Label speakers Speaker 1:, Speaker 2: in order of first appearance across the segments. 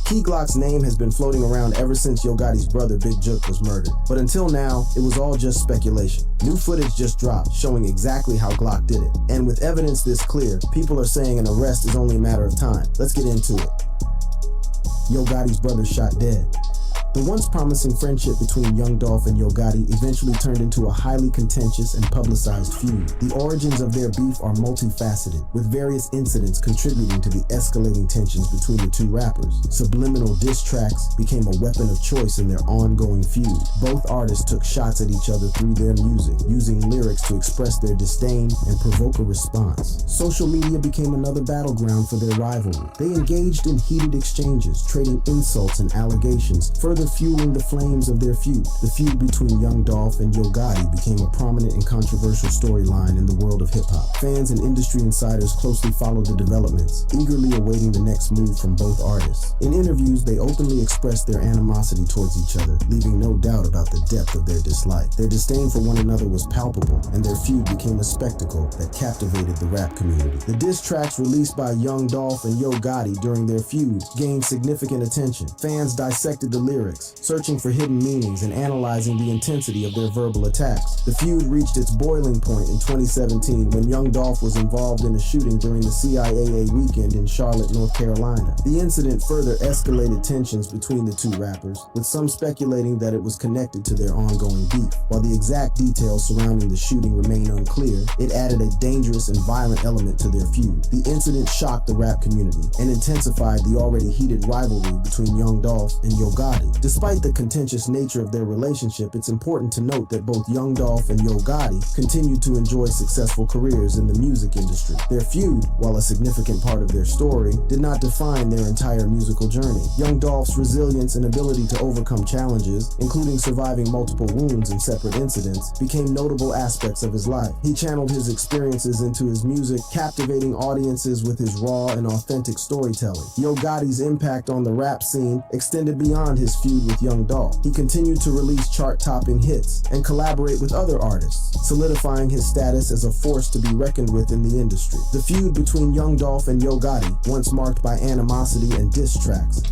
Speaker 1: Key Glock's name has been floating around ever since Yo Gotti's brother Big Jook was murdered. But until now, it was all just speculation. New footage just dropped showing exactly how Glock did it. And with evidence this clear, people are saying an arrest is only a matter of time. Let's get into it. Yo Gotti's brother shot dead. The once promising friendship between Young Dolph and Yo Gotti eventually turned into a highly contentious and publicized feud. The origins of their beef are multifaceted, with various incidents contributing to the escalating tensions between the two rappers. Subliminal diss tracks became a weapon of choice in their ongoing feud. Both artists took shots at each other through their music, using lyrics to express their disdain and provoke a response. Social media became another battleground for their rivalry. They engaged in heated exchanges, trading insults and allegations, further fueling the flames of their feud. The feud between Young Dolph and Yo Gotti became a prominent and controversial storyline in the world of hip-hop. Fans and industry insiders closely followed the developments, eagerly awaiting the next move from both artists. In interviews, they openly expressed their animosity towards each other, leaving no doubt about the depth of their dislike. Their disdain for one another was palpable, and their feud became a spectacle that captivated the rap community. The diss tracks released by Young Dolph and Yo Gotti during their feud gained significant attention. Fans dissected the lyrics, searching for hidden meanings and analyzing the intensity of their verbal attacks. The feud reached its boiling point in 2017 when Young Dolph was involved in a shooting during the CIAA weekend in Charlotte, North Carolina. The incident further escalated tensions between the two rappers, with some speculating that it was connected to their ongoing beef. While the exact details surrounding the shooting remain unclear, it added a dangerous and violent element to their feud. The incident shocked the rap community and intensified the already heated rivalry between Young Dolph and Yo Gotti. Despite the contentious nature of their relationship, it's important to note that both Young Dolph and Yo Gotti continue to enjoy successful careers in the music industry. Their feud, while a significant part of their story, did not define their entire musical journey. Young Dolph's resilience and ability to overcome challenges, including surviving multiple wounds and separate incidents, became notable aspects of his life. He channeled his experiences into his music, captivating audiences with his raw and authentic storytelling. Yo Gotti's impact on the rap scene extended beyond his feud with Young Dolph. He continued to release chart-topping hits and collaborate with other artists, solidifying his status as a force to be reckoned with in the industry. The feud between Young Dolph and Yo Gotti, once marked by animosity and diss tracks.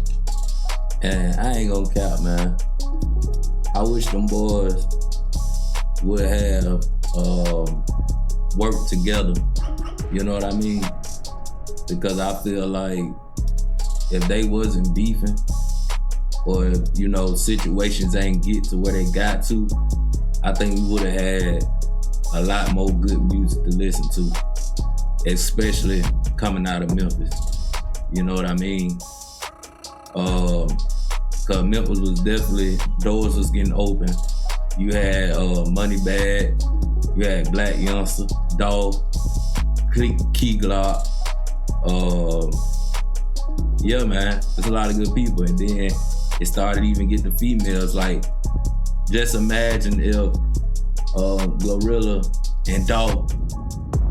Speaker 2: And I ain't gonna cap, man. I wish them boys would have worked together. You know what I mean? Because I feel like if they wasn't beefing, or if, you know, situations ain't get to where they got to, I think we would have had a lot more good music to listen to, especially coming out of Memphis. You know what I mean? Cause Memphis was definitely, doors was getting open. You had Money Bag, you had Black Youngster, Dolph, Key Glock. Yeah, man, there's a lot of good people. And then it started even getting the females. Like, just imagine if Glorilla and Dolph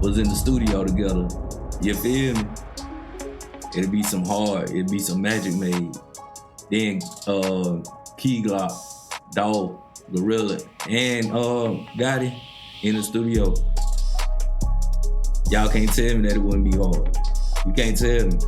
Speaker 2: was in the studio together. You feel me? It'd be some magic made. Then Key Glock, Dolph, Glorilla, and Gotti in the studio. Y'all can't tell me that it wouldn't be hard. You can't tell me.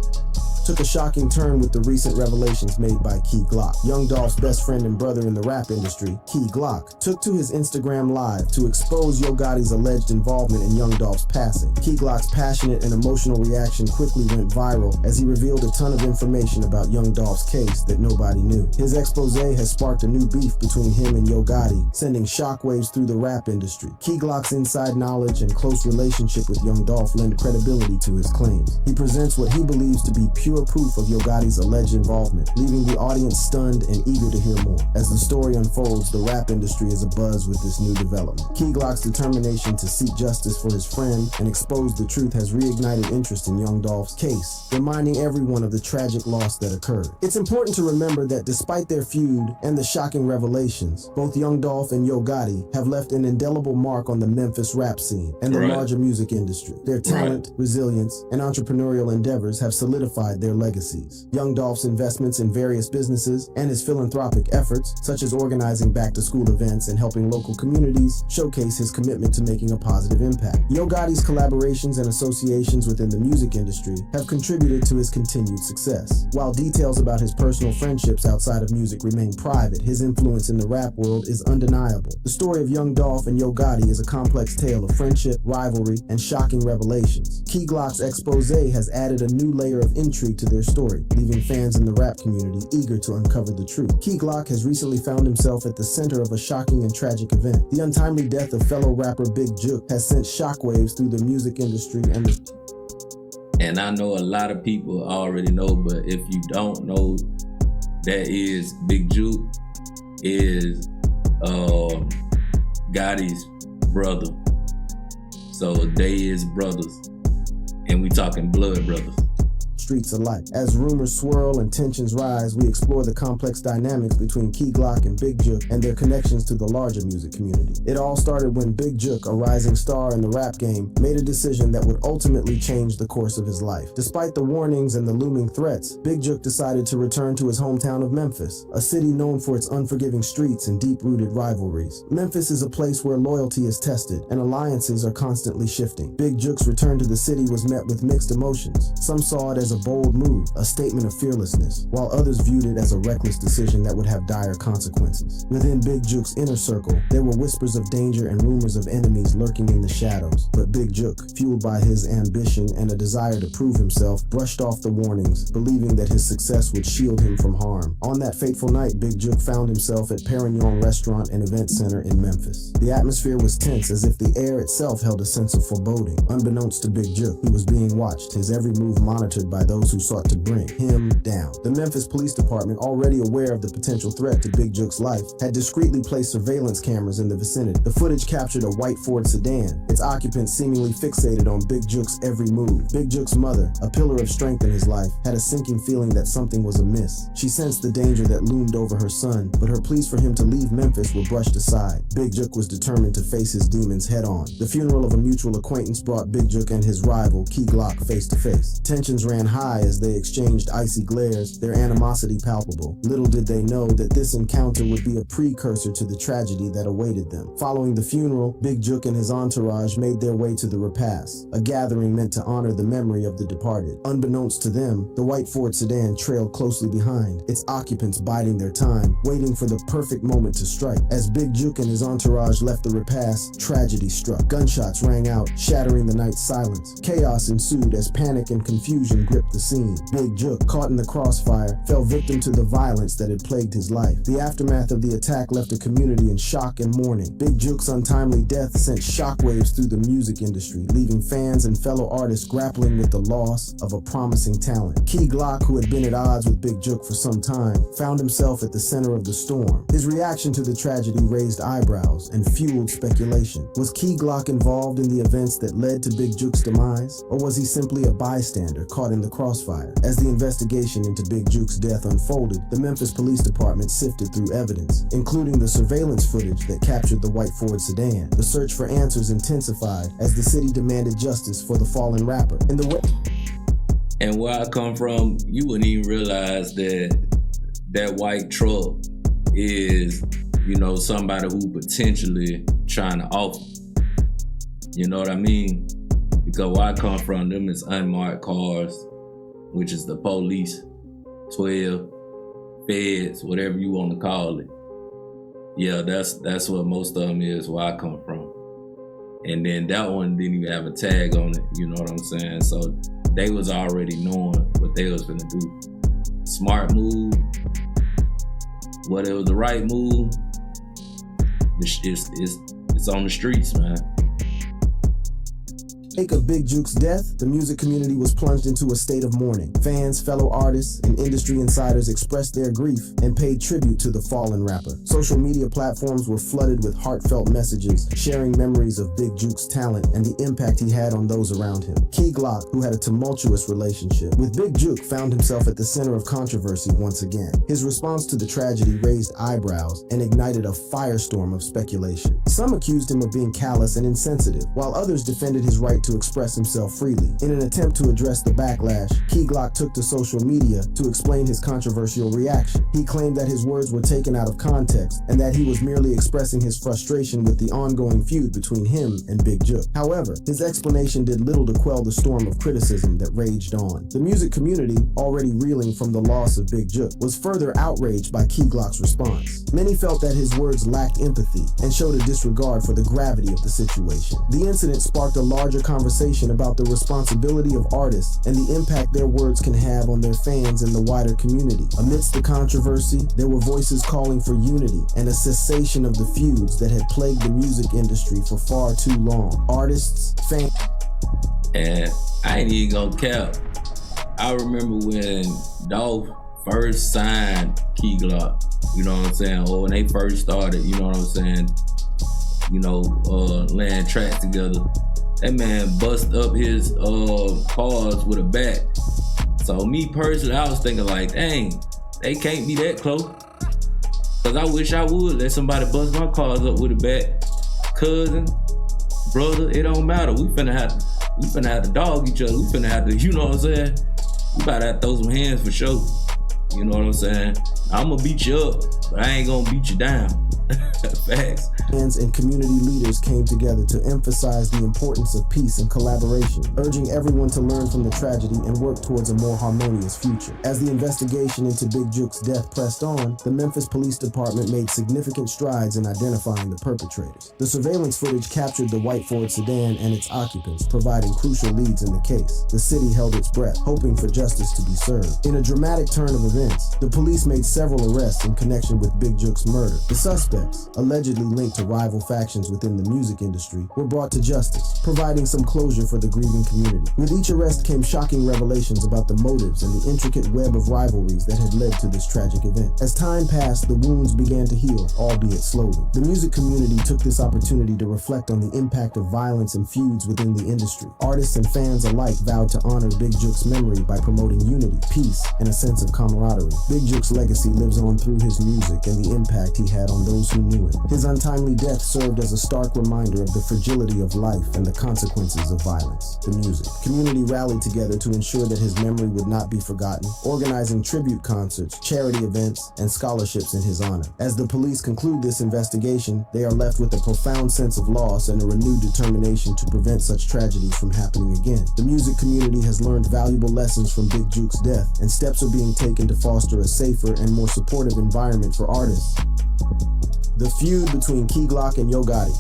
Speaker 1: Took a shocking turn with the recent revelations made by Key Glock. Young Dolph's best friend and brother in the rap industry, Key Glock, took to his Instagram Live to expose Yo Gotti's alleged involvement in Young Dolph's passing. Key Glock's passionate and emotional reaction quickly went viral as he revealed a ton of information about Young Dolph's case that nobody knew. His expose has sparked a new beef between him and Yo Gotti, sending shockwaves through the rap industry. Key Glock's inside knowledge and close relationship with Young Dolph lend credibility to his claims. He presents what he believes to be pure proof of Yo Gotti's alleged involvement, leaving the audience stunned and eager to hear more. As the story unfolds, the rap industry is abuzz with this new development. Key Glock's determination to seek justice for his friend and expose the truth has reignited interest in Young Dolph's case, reminding everyone of the tragic loss that occurred. It's important to remember that despite their feud and the shocking revelations, both Young Dolph and Yo Gotti have left an indelible mark on the Memphis rap scene and the larger music industry. Their talent, resilience, and entrepreneurial endeavors have solidified their their legacies. Young Dolph's investments in various businesses and his philanthropic efforts, such as organizing back-to-school events and helping local communities, showcase his commitment to making a positive impact. Yo Gotti's collaborations and associations within the music industry have contributed to his continued success. While details about his personal friendships outside of music remain private, his influence in the rap world is undeniable. The story of Young Dolph and Yo Gotti is a complex tale of friendship, rivalry, and shocking revelations. Key Glock's expose has added a new layer of intrigue to their story, leaving fans in the rap community eager to uncover the truth. Key Glock has recently found himself at the center of a shocking and tragic event. The untimely death of fellow rapper Big Jook has sent shockwaves through the music industry
Speaker 2: and I know a lot of people already know, but if you don't know, that is Big Jook is Gotti's brother. So they is brothers. And we talking blood brothers.
Speaker 1: Streets alike. As rumors swirl and tensions rise, we explore the complex dynamics between Key Glock and Big Jook and their connections to the larger music community. It all started when Big Jook, a rising star in the rap game, made a decision that would ultimately change the course of his life. Despite the warnings and the looming threats, Big Jook decided to return to his hometown of Memphis, a city known for its unforgiving streets and deep-rooted rivalries. Memphis is a place where loyalty is tested and alliances are constantly shifting. Big Jook's return to the city was met with mixed emotions. Some saw it as a bold move, a statement of fearlessness, while others viewed it as a reckless decision that would have dire consequences. Within Big Jook's inner circle, there were whispers of danger and rumors of enemies lurking in the shadows. But Big Jook, fueled by his ambition and a desire to prove himself, brushed off the warnings, believing that his success would shield him from harm. On that fateful night, Big Jook found himself at Perignon Restaurant and Event Center in Memphis. The atmosphere was tense, as if the air itself held a sense of foreboding. Unbeknownst to Big Jook, he was being watched, his every move monitored by those who sought to bring him down. The Memphis Police Department, already aware of the potential threat to Big Jook's life, had discreetly placed surveillance cameras in the vicinity. The footage captured a white Ford sedan, its occupants seemingly fixated on Big Jook's every move. Big Jook's mother, a pillar of strength in his life, had a sinking feeling that something was amiss. She sensed the danger that loomed over her son, but her pleas for him to leave Memphis were brushed aside. Big Jook was determined to face his demons head-on. The funeral of a mutual acquaintance brought Big Jook and his rival, Key Glock, face to face. Tensions ran high as they exchanged icy glares, their animosity palpable. Little did they know that this encounter would be a precursor to the tragedy that awaited them. Following the funeral, Big Jook and his entourage made their way to the repast, a gathering meant to honor the memory of the departed. Unbeknownst to them, the white Ford sedan trailed closely behind, its occupants biding their time, waiting for the perfect moment to strike. As Big Jook and his entourage left the repast, tragedy struck. Gunshots rang out, shattering the night's silence. Chaos ensued as panic and confusion gripped the scene. Big Jook, caught in the crossfire, fell victim to the violence that had plagued his life. The aftermath of the attack left a community in shock and mourning. Big Jook's untimely death sent shockwaves through the music industry, leaving fans and fellow artists grappling with the loss of a promising talent. Key Glock, who had been at odds with Big Jook for some time, found himself at the center of the storm. His reaction to the tragedy raised eyebrows and fueled speculation. Was Key Glock involved in the events that led to Big Jook's demise, or was he simply a bystander caught in the crossfire? As the investigation into Big Jook's death unfolded, the Memphis Police Department sifted through evidence, including the surveillance footage that captured the white Ford sedan. The search for answers intensified as the city demanded justice for the fallen rapper.
Speaker 2: And where I come from, you wouldn't even realize that white truck is, somebody who potentially trying to offer. You know what I mean? Because where I come from, them is unmarked cars, which is the police, 12, feds, whatever you want to call it. Yeah, that's what most of them is, where I come from. And then that one didn't even have a tag on it, you know what I'm saying? So they was already knowing what they was gonna do. Smart move, whatever the right move, it's on the streets, man.
Speaker 1: In the wake of Big Jook's death, the music community was plunged into a state of mourning. Fans, fellow artists, and industry insiders expressed their grief and paid tribute to the fallen rapper. Social media platforms were flooded with heartfelt messages, sharing memories of Big Jook's talent and the impact he had on those around him. Key Glock, who had a tumultuous relationship with Big Jook, found himself at the center of controversy once again. His response to the tragedy raised eyebrows and ignited a firestorm of speculation. Some accused him of being callous and insensitive, while others defended his right to express himself freely. In an attempt to address the backlash, Key Glock took to social media to explain his controversial reaction. He claimed that his words were taken out of context and that he was merely expressing his frustration with the ongoing feud between him and Big Jook. However, his explanation did little to quell the storm of criticism that raged on. The music community, already reeling from the loss of Big Jook, was further outraged by Key Glock's response. Many felt that his words lacked empathy and showed a disregard for the gravity of the situation. The incident sparked a larger conversation about the responsibility of artists and the impact their words can have on their fans and the wider community. Amidst the controversy, there were voices calling for unity and a cessation of the feuds that had plagued the music industry for far too long. Artists, fans...
Speaker 2: And I ain't even gonna cap. I remember when Dolph first signed Key Glock, you know what I'm saying, or when they first started, you know what I'm saying, laying tracks together. That man bust up his cars with a bat. So me personally, I was thinking like, dang, they can't be that close. Cause I wish I would let somebody bust my cars up with a bat. Cousin, brother, it don't matter. We finna have to dog each other. We finna have to, you know what I'm saying? We about to have to throw some hands for sure. You know what I'm saying? I'm gonna beat you up, but I ain't gonna beat you down. Facts.
Speaker 1: Fans and community leaders came together to emphasize the importance of peace and collaboration, urging everyone to learn from the tragedy and work towards a more harmonious future. As the investigation into Big Jook's death pressed on, the Memphis Police Department made significant strides in identifying the perpetrators. The surveillance footage captured the white Ford sedan and its occupants, providing crucial leads in the case. The city held its breath, hoping for justice to be served. In a dramatic turn of events, the police made several arrests in connection with Big Jook's murder. The suspects, allegedly linked to rival factions within the music industry, were brought to justice, providing some closure for the grieving community. With each arrest came shocking revelations about the motives and the intricate web of rivalries that had led to this tragic event. As time passed, the wounds began to heal, albeit slowly. The music community took this opportunity to reflect on the impact of violence and feuds within the industry. Artists and fans alike vowed to honor Big Jook's memory by promoting unity, peace, and a sense of camaraderie. Big Jook's legacy lives on through his music and the impact he had on those who knew him. His untimely death served as a stark reminder of the fragility of life and the consequences of violence. The music community rallied together to ensure that his memory would not be forgotten, organizing tribute concerts, charity events, and scholarships in his honor. As the police conclude this investigation, they are left with a profound sense of loss and a renewed determination to prevent such tragedies from happening again. The music community has learned valuable lessons from Big Jook's death, and steps are being taken to foster a safer and more supportive environment for artists. The feud between Key Glock and Yo Gotti.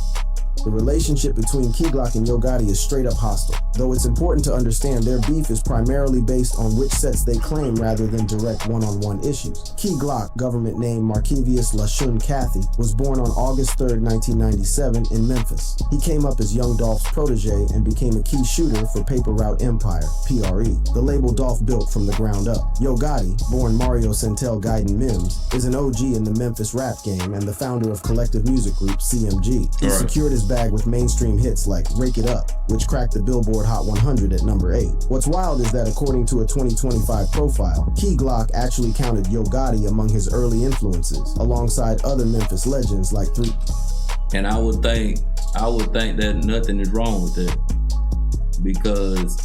Speaker 1: The relationship between Key Glock and Yo Gotti is straight up hostile, though it's important to understand their beef is primarily based on which sets they claim rather than direct one-on-one issues. Key Glock, government name Markevius LaShun Cathy, was born on August 3, 1997 in Memphis. He came up as Young Dolph's protege and became a key shooter for Paper Route Empire, PRE, the label Dolph built from the ground up. Yo Gotti, born Mario Centel Gaiden Mims, is an OG in the Memphis rap game and the founder of collective music group CMG. He secured his bag with mainstream hits like Rake It Up, which cracked the Billboard Hot 100 at number 8. What's wild is that according to a 2025 profile, Key Glock actually counted Yo Gotti among his early influences, alongside other Memphis legends like 3.
Speaker 2: And I would think that nothing is wrong with that, because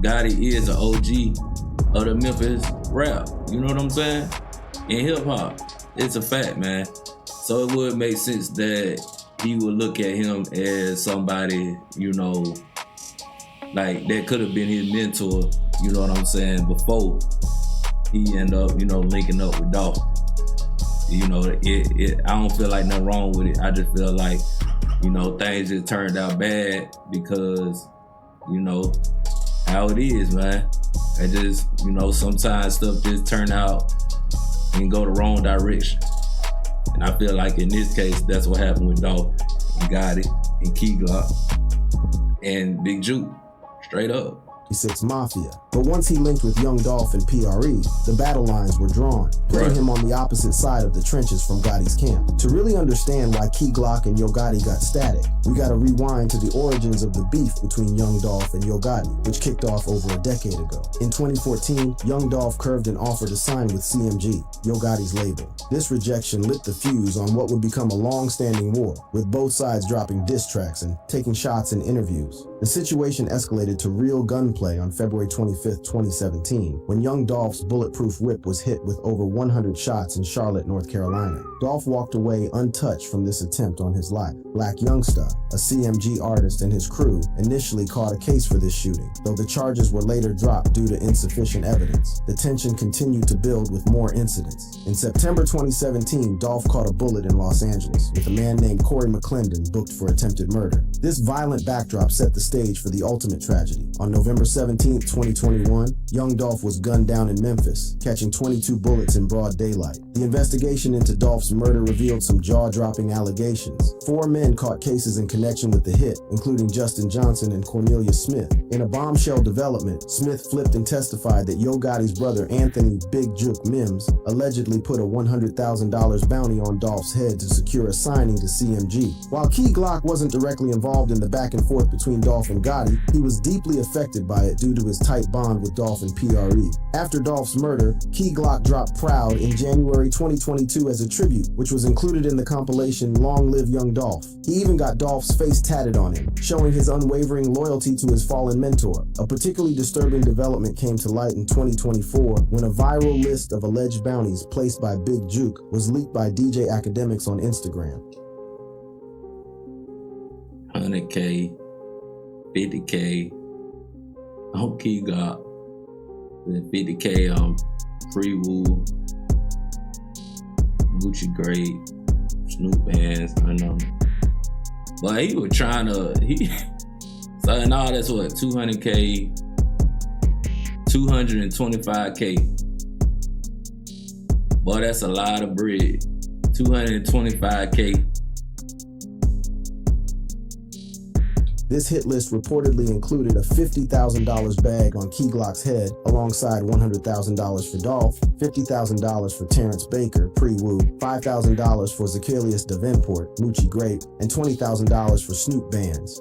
Speaker 2: Gotti is an OG of the Memphis rap. You know what I'm saying? In hip hop, it's a fact, man. So it would make sense that he would look at him as somebody, like that could have been his mentor, you know what I'm saying, before he ended up, linking up with Dolph. I don't feel like nothing wrong with it. I just feel like, things just turned out bad because, how it is, man. It just, sometimes stuff just turn out and go the wrong direction. And I feel like in this case, that's what happened with Dolph and Gotti and Key Glock and Big Jook, straight up.
Speaker 1: 6 Mafia. But once he linked with Young Dolph and PRE, the battle lines were drawn, putting him on the opposite side of the trenches from Gotti's camp. To really understand why Key Glock and Yo Gotti got static, we gotta rewind to the origins of the beef between Young Dolph and Yo Gotti, which kicked off over a decade ago. In 2014, Young Dolph curved an offer to sign with CMG, Yo Gotti's label. This rejection lit the fuse on what would become a long-standing war, with both sides dropping diss tracks and taking shots in interviews. The situation escalated to real gunplay on February 25, 2017, when young Dolph's bulletproof whip was hit with over 100 shots in Charlotte, North Carolina. Dolph walked away untouched from this attempt on his life. Black Youngsta, a CMG artist, and his crew initially caught a case for this shooting, though the charges were later dropped due to insufficient evidence. The tension continued to build with more incidents. In September 2017, Dolph caught a bullet in Los Angeles, with a man named Corey McClendon booked for attempted murder. This violent backdrop set the stage for the ultimate tragedy. On November 17, 2021, young Dolph was gunned down in Memphis, catching 22 bullets in broad daylight. The investigation into Dolph's murder revealed some jaw-dropping allegations. 4 men caught cases in connection with the hit, including Justin Johnson and Cornelia Smith. In a bombshell development, Smith flipped and testified that Yo Gotti's brother Anthony Big Jook Mims allegedly put a $100,000 bounty on Dolph's head to secure a signing to CMG. While Key Glock wasn't directly involved in the back and forth between Dolph and Gotti, he was deeply affected by it due to his tight bond with Dolph and PRE. After Dolph's murder, Key Glock dropped Proud in January 2022 as a tribute, which was included in the compilation Long Live Young Dolph. He even got Dolph's face tatted on him, showing his unwavering loyalty to his fallen mentor. A particularly disturbing development came to light in 2024 when a viral list of alleged bounties placed by Big Jook was leaked by DJ Academics on Instagram.
Speaker 2: 100K, 50K on Key Glock, then 50K on Free Woo, Gucci Grade, Snoop Bands, I know. But he was trying to, so in all that's what, 200K, 225K. Boy, that's a lot of bread. 225K.
Speaker 1: This hit list reportedly included a $50,000 bag on Key Glock's head, alongside $100,000 for Dolph, $50,000 for Terrence Baker, Pre-Woo, $5,000 for Zacchaeus Davenport, Moochie Grape, and $20,000 for Snoop Bands.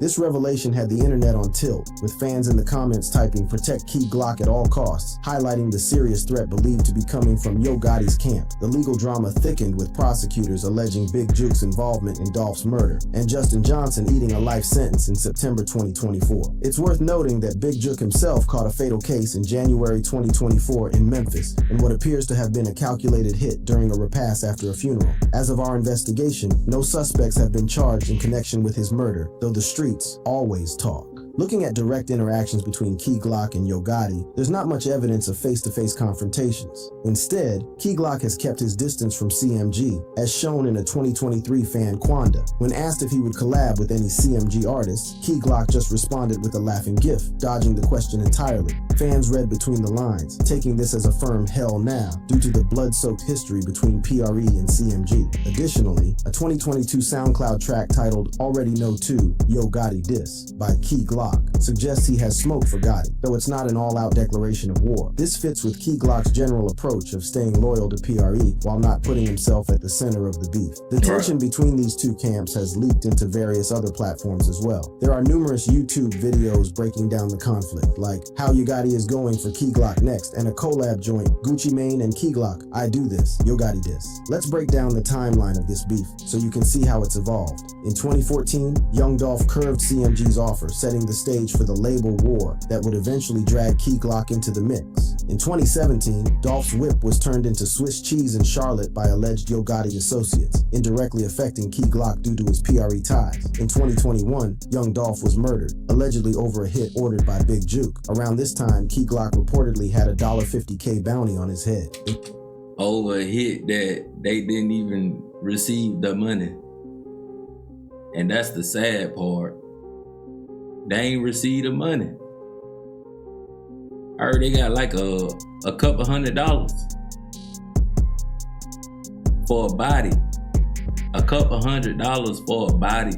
Speaker 1: This revelation had the internet on tilt, with fans in the comments typing "Protect Key Glock at all costs," highlighting the serious threat believed to be coming from Yo Gotti's camp. The legal drama thickened, with prosecutors alleging Big Jook's involvement in Dolph's murder, and Justin Johnson eating a life sentence in September 2024. It's worth noting that Big Jook himself caught a fatal case in January 2024 in Memphis, in what appears to have been a calculated hit during a repast after a funeral. As of our investigation, no suspects have been charged in connection with his murder, though the streets always talk. Looking at direct interactions between Key Glock and Yo Gotti, there's not much evidence of face-to-face confrontations. Instead, Key Glock has kept his distance from CMG, as shown in a 2023 fan Quanda. When asked if he would collab with any CMG artists, Key Glock just responded with a laughing gif, dodging the question entirely. Fans read between the lines, taking this as a firm hell now, due to the blood-soaked history between PRE and CMG. Additionally, a 2022 SoundCloud track titled Already Know 2, Yo Gotti Diss, by Key Glock, suggests he has smoke for Gotti, though it's not an all-out declaration of war. This fits with Key Glock's general approach of staying loyal to PRE while not putting himself at the center of the beef. The tension between these two camps has leaked into various other platforms as well. There are numerous YouTube videos breaking down the conflict, like How Yo Gotti is Going for Key Glock Next, and a collab joint, Gucci Mane and Key Glock, I Do This, Yo Gotti Diss. Let's break down the timeline of this beef so you can see how it's evolved. In 2014, Young Dolph curved CMG's offer, setting the stage for the label war that would eventually drag Key Glock into the mix. In 2017, Dolph's whip was turned into Swiss cheese in Charlotte by alleged Yo Gotti associates, indirectly affecting Key Glock due to his PRE ties. In 2021, Young Dolph was murdered, allegedly over a hit ordered by Big Jook. Around this time, Key Glock reportedly had a $50K bounty on his head.
Speaker 2: Over a hit that they didn't even receive the money. And that's the sad part. They ain't received the money. I heard they got like a couple $100 for a body. A couple $100 for a body.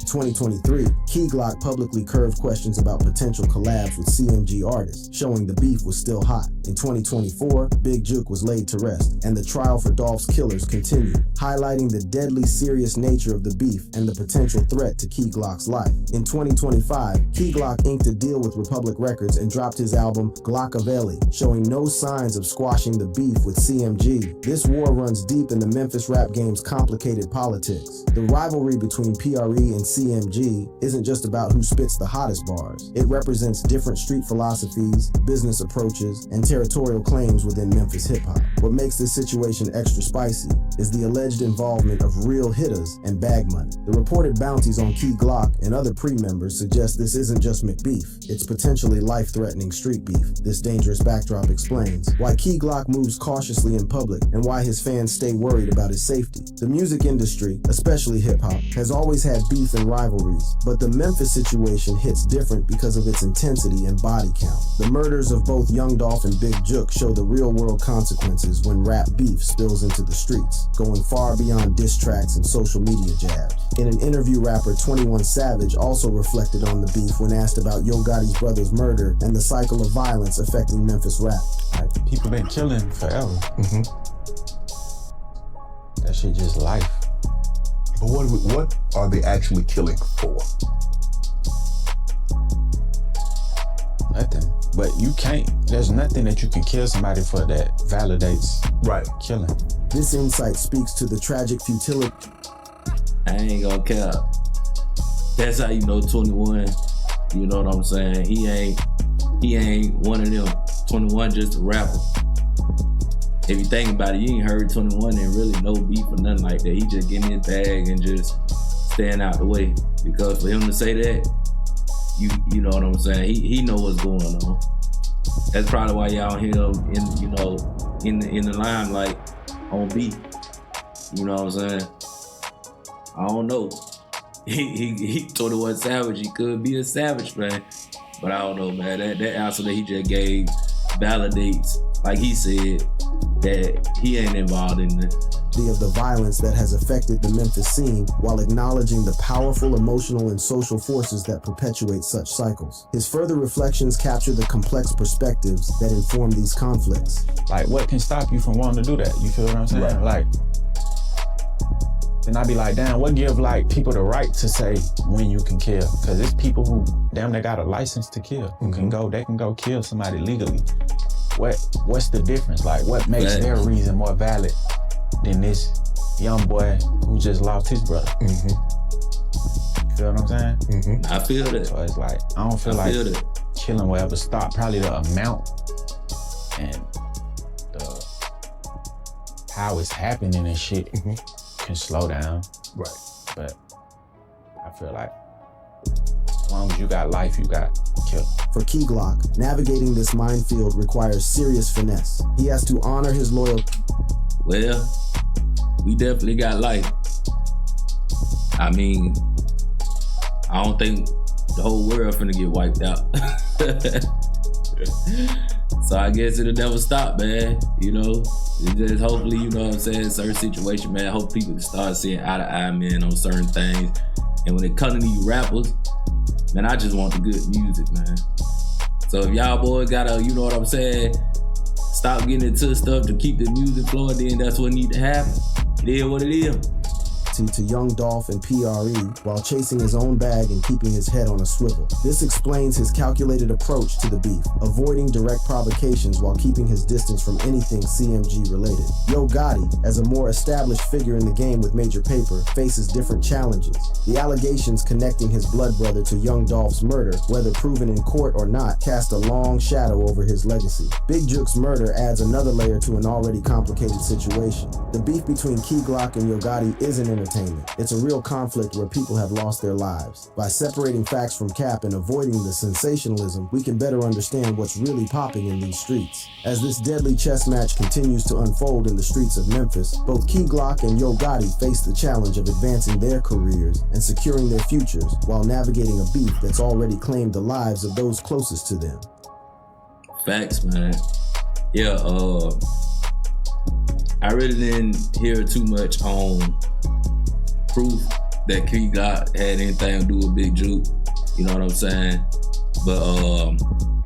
Speaker 1: 2023, Key Glock publicly curved questions about potential collabs with CMG artists, showing the beef was still hot. In 2024, Big Jook was laid to rest, and the trial for Dolph's killers continued, highlighting the deadly serious nature of the beef and the potential threat to Key Glock's life. In 2025, Key Glock inked a deal with Republic Records and dropped his album Glockaveli, showing no signs of squashing the beef with CMG. This war runs deep in the Memphis rap game's complicated politics. The rivalry between PRE and CMG isn't just about who spits the hottest bars. It represents different street philosophies, business approaches, and territorial claims within Memphis hip-hop. What makes this situation extra spicy is the alleged involvement of real hitters and bag money. The reported bounties on Key Glock and other pre-members suggest this isn't just McBeef, it's potentially life-threatening street beef. This dangerous backdrop explains why Key Glock moves cautiously in public and why his fans stay worried about his safety. The music industry, especially hip-hop, has always had beef and rivalries, but the Memphis situation hits different because of its intensity and body count. The murders of both Young Dolph and Big Jook show the real-world consequences when rap beef spills into the streets, going far beyond diss tracks and social media jabs. In an interview, rapper 21 Savage also reflected on the beef when asked about Yo Gotti's brother's murder and the cycle of violence affecting Memphis rap.
Speaker 3: Like, people been killing forever. That shit just life.
Speaker 4: But what are they actually killing for?
Speaker 3: Nothing. But you can't, there's nothing that you can kill somebody for that validates killing.
Speaker 1: This insight speaks to the tragic futility.
Speaker 2: I ain't gonna cap. That's how you know 21, you know what I'm saying? He ain't one of them. 21 just a rapper. If you think about it, you ain't heard 21 and really no beef or nothing like that. He just getting his bag and just staying out the way. Because for him to say that, you know what I'm saying? He know what's going on. That's probably why y'all hear him in the limelight on beat. You know what I'm saying? I don't know. He 21 Savage. He could be a savage, man. But I don't know, man. That answer that he just gave validates, like he said, that he ain't involved in it.
Speaker 1: Of the violence that has affected the Memphis scene while acknowledging the powerful emotional and social forces that perpetuate such cycles. His further reflections capture the complex perspectives that inform these conflicts.
Speaker 3: Like, what can stop you from wanting to do that? You feel what I'm saying?
Speaker 4: Right.
Speaker 3: Like, then I be like, damn, what give like people the right to say when you can kill? Because it's people who damn they got a license to kill. Who they can go kill somebody legally. What's the difference? Like, what makes their reason more valid than this young boy who just lost his brother? You feel what I'm saying?
Speaker 2: I feel that.
Speaker 3: So it's like, I don't feel like killing will ever stop. Probably the amount and how it's happening and shit can slow down.
Speaker 4: Right.
Speaker 3: But I feel like as long as you got life, you got kill.
Speaker 1: For Key Glock, navigating this minefield requires serious finesse. He has to honor his loyalty.
Speaker 2: Well, we definitely got life. I mean, I don't think the whole world finna get wiped out. So I guess it'll never stop, man. You know, it just hopefully, you know what I'm saying, certain situation, man. I hope people can start seeing eye to eye, man, on certain things. And when it comes to these rappers, man, I just want the good music, man. So if y'all boys gotta, you know what I'm saying, stop getting into stuff to keep the music flowing, then that's what need to happen. It is what it is.
Speaker 1: To Young Dolph and PRE while chasing his own bag and keeping his head on a swivel. This explains his calculated approach to the beef, avoiding direct provocations while keeping his distance from anything CMG related. Yo Gotti, as a more established figure in the game with major paper, faces different challenges. The allegations connecting his blood brother to Young Dolph's murder, whether proven in court or not, cast a long shadow over his legacy. Big Jook's murder adds another layer to an already complicated situation. The beef between Key Glock and Yo Gotti isn't entertaining. It's a real conflict where people have lost their lives. By separating facts from cap and avoiding the sensationalism, we can better understand what's really popping in these streets. As this deadly chess match continues to unfold in the streets of Memphis, both Key Glock and Yo Gotti face the challenge of advancing their careers and securing their futures while navigating a beef that's already claimed the lives of those closest to them.
Speaker 2: Facts, man. Yeah, I really didn't hear too much on proof that Key Glock had anything to do with Big Jook. You know what I'm saying? But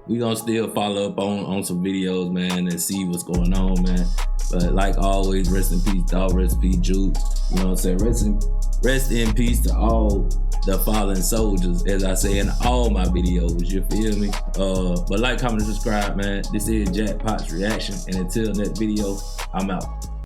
Speaker 2: we gonna still follow up on some videos, man, and see what's going on, man. But like always, rest in peace, dog. Rest in peace, Jook. You know what I'm saying? Rest in peace to all the fallen soldiers, as I say in all my videos. You feel me? But like, comment, and subscribe, man. This is Jackpot's reaction, and until next video, I'm out.